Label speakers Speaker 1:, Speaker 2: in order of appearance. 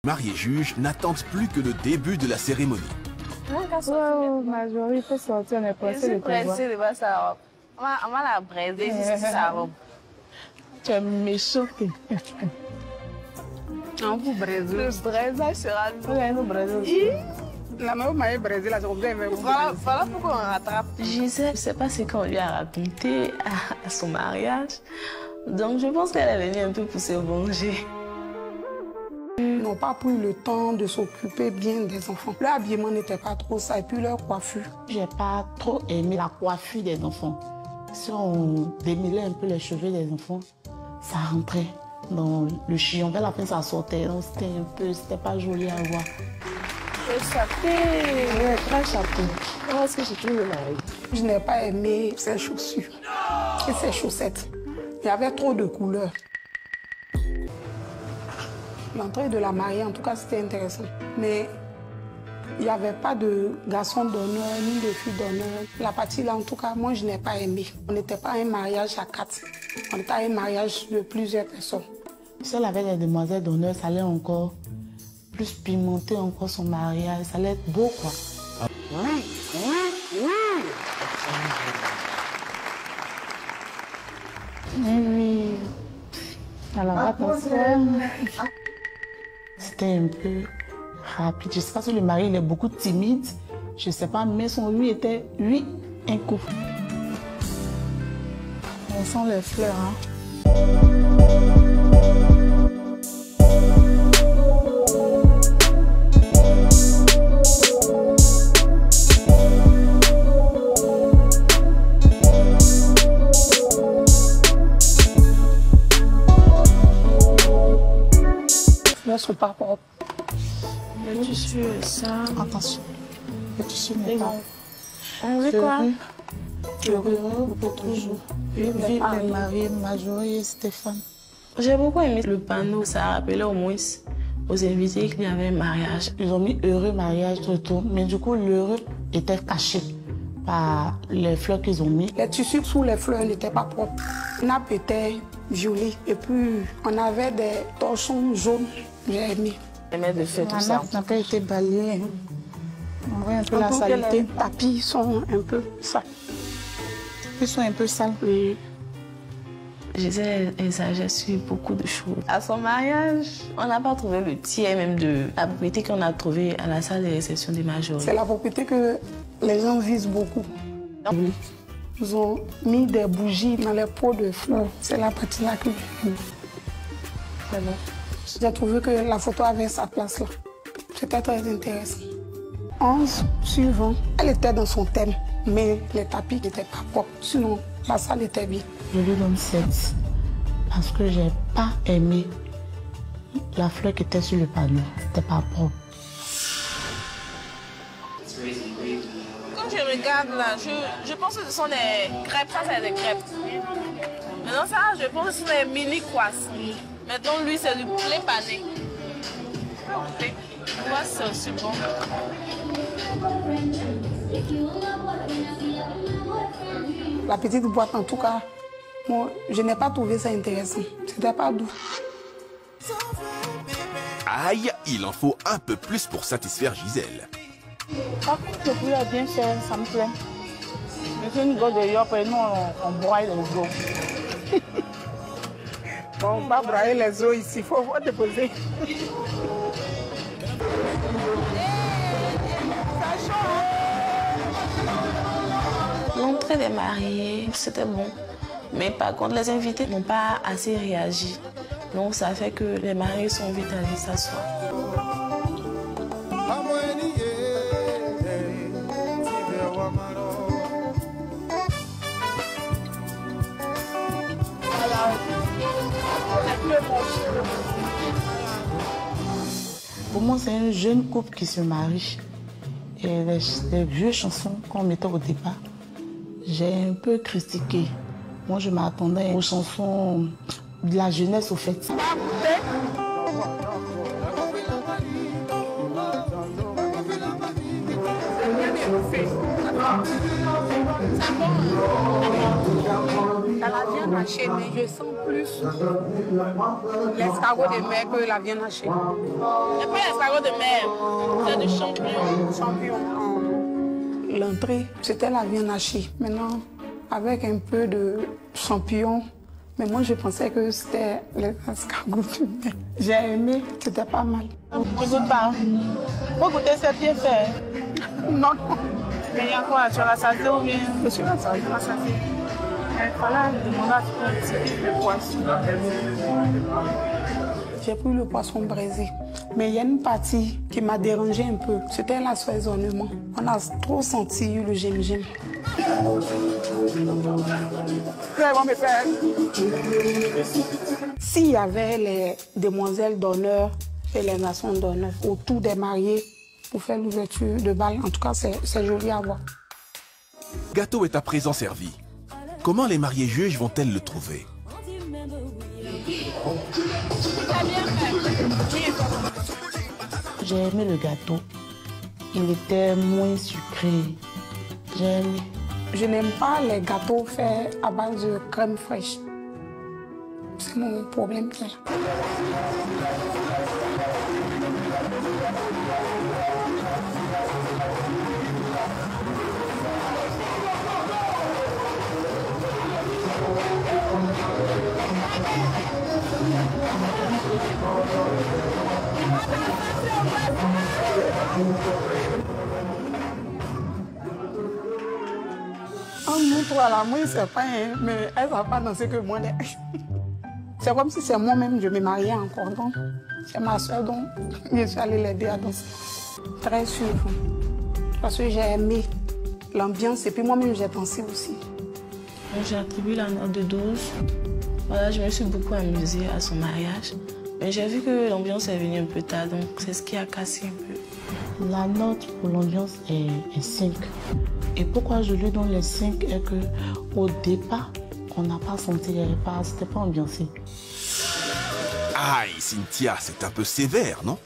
Speaker 1: Mariés juges n'attendent plus que le début de la cérémonie.
Speaker 2: Wow, Marjorie peut sortir, on est pressé de te voir.
Speaker 3: De voir sa robe. On va la braiser juste sa robe.
Speaker 2: Tu es méchant.
Speaker 3: On vous braise.
Speaker 2: Le braisage sera nous braiser.
Speaker 3: La meuf m'a braisé la robe. Voilà pourquoi on rattrape.
Speaker 4: Gisèle, je ne sais pas ce qu'on lui a raconté à son mariage. Donc je pense qu'elle est venue un peu pour se venger.
Speaker 5: Ils n'ont pas pris le temps de s'occuper bien des enfants. Leur habillement n'était pas trop ça et puis leur coiffure.
Speaker 6: J'ai pas trop aimé la coiffure des enfants. Si on démêlait un peu les cheveux des enfants, ça rentrait dans le chignon. Vers la fin, ça sortait. Donc c'était pas joli à voir.
Speaker 2: Le chapeau, ouais, très chapeau. Comment est-ce que je trouve le mari?
Speaker 5: Je n'ai pas aimé ses chaussures et ses chaussettes. Il y avait trop de couleurs. L'entrée de la mariée, en tout cas, c'était intéressant. Mais il n'y avait pas de garçon d'honneur ni de fille d'honneur. La partie là, en tout cas, moi, je n'ai pas aimé. On n'était pas à un mariage à 4. On était à un mariage de plusieurs personnes.
Speaker 6: Celle avec les demoiselles d'honneur, ça allait encore plus pimenter encore son mariage. Ça allait être beau, quoi.
Speaker 2: Oui. Alors, attention.
Speaker 6: C'était un peu rapide. Je ne sais pas si le mari il est beaucoup timide. Je ne sais pas, mais son lui était, lui, un coup.
Speaker 2: On sent les fleurs, hein.
Speaker 5: Ne sont pas propres.
Speaker 4: Le tissu, ça.
Speaker 6: Attention, le tissu n'est pas.
Speaker 4: On veut quoi?
Speaker 6: Heureux pour toujours. Vive les mariés, Marjorie et Stéphane.
Speaker 4: J'ai beaucoup aimé le panneau. Ça rappelait au moins aux invités qu'il y avait un mariage.
Speaker 6: Ils ont mis heureux mariage autour, mais du coup, l'heureux était caché par les fleurs qu'ils ont mis.
Speaker 5: Les tissus sous les fleurs n'étaient pas propres. La nappe était violet et puis on avait des torchons jaunes. J'ai aimé.
Speaker 4: J'aimais de faire tout ça.
Speaker 2: La nappe n'a pas été balayée. On voit un peu la saleté.
Speaker 5: Les tapis sont un peu sales.
Speaker 2: Ils sont un peu sales.
Speaker 5: Oui.
Speaker 4: Gisèle exagère sur beaucoup de choses. À son mariage, on n'a pas trouvé le tiers même de la propriété qu'on a trouvée à la salle de réception des Marjorie.
Speaker 5: C'est la propriété que les gens visent beaucoup. Ils ont mis des bougies dans les pots de fleurs. C'est la partie là que j'aime. C'est bon. J'ai trouvé que la photo avait sa place là. C'était très intéressant. 11 sur 20. Elle était dans son thème, mais les tapis n'étaient pas propres. Sinon, la salle était bien.
Speaker 6: Je lui donne 7 parce que j'ai pas aimé la fleur qui était sur le panneau. C'était pas propre.
Speaker 3: Quand je regarde là, je pense que ce sont des crêpes. Ça, c'est des crêpes. Maintenant, ça, je pense que ce sont des mini croissants. Maintenant, lui, c'est du poulet pané. Moi, c'est aussi bon.
Speaker 5: La petite boîte, en tout cas, moi, je n'ai pas trouvé ça intéressant. C'était pas doux.
Speaker 1: Aïe, il en faut un peu plus pour satisfaire Gisèle.
Speaker 2: Par contre, le poulet est bien fait, ça me plaît. Mais c'est une gosse de yop et nous, on broie les os.
Speaker 5: Bon, on va broyer les os ici, il faut déposer.
Speaker 4: L'entrée des mariés, c'était bon. Mais par contre, les invités n'ont pas assez réagi. Donc ça fait que les mariés sont vite allés s'asseoir.
Speaker 6: Pour moi, c'est un jeune couple qui se marie. Et les vieux chansons qu'on mettait au départ, j'ai un peu critiqué. Moi, je m'attendais aux chansons de la jeunesse, au fait.
Speaker 5: Dans la viande hachée, mais je sens plus l'escargot de mer que la viande hachée.
Speaker 3: Et puis, escargot de mer. C'est du champignon.
Speaker 5: L'entrée, c'était la viande hachée. Maintenant, avec un peu de champignons. Mais moi, je pensais que c'était les escargots de mer. J'ai aimé, c'était pas mal.
Speaker 6: Je goûte pas. Faut goûter, c'est bien fait.
Speaker 5: Non.
Speaker 2: Mais il y a quoi? Tu as rassasié ou bien? Je suis rassasié. Voilà, demander à ce le poisson.
Speaker 5: J'ai pris le poisson braisé. Mais il y a une partie qui m'a dérangé un peu. C'était l'assaisonnement. On a trop senti le gem-gem.
Speaker 2: Très bon, mes frères.
Speaker 5: S'il y avait les demoiselles d'honneur et les nations d'honneur autour des mariés pour faire l'ouverture de bal, en tout cas, c'est joli à voir.
Speaker 1: Le gâteau est à présent servi. Comment les mariés juges vont-elles le trouver?
Speaker 6: J'ai aimé le gâteau. Il était moins sucré. J'ai aimé.
Speaker 5: Je n'aime pas les gâteaux faits à base de crème fraîche. C'est mon problème. Nous trois là, moi c'est pas, hein, mais elle va pas danser que moi. C'est comme si c'est moi-même, je me mariais encore. Donc, c'est ma soeur, donc je suis allée l'aider à danser. Très sûr. Parce que j'ai aimé l'ambiance et puis moi-même j'ai dansé aussi.
Speaker 4: J'ai attribué la note de 12. Voilà, je me suis beaucoup amusée à son mariage. Mais j'ai vu que l'ambiance est venue un peu tard, donc c'est ce qui a cassé un peu.
Speaker 6: La note pour l'ambiance est 5. Et pourquoi je lui donne les 5 est que au départ, on n'a pas senti les repas, c'était pas ambiancé.
Speaker 1: Aïe, Cynthia, c'est un peu sévère, non?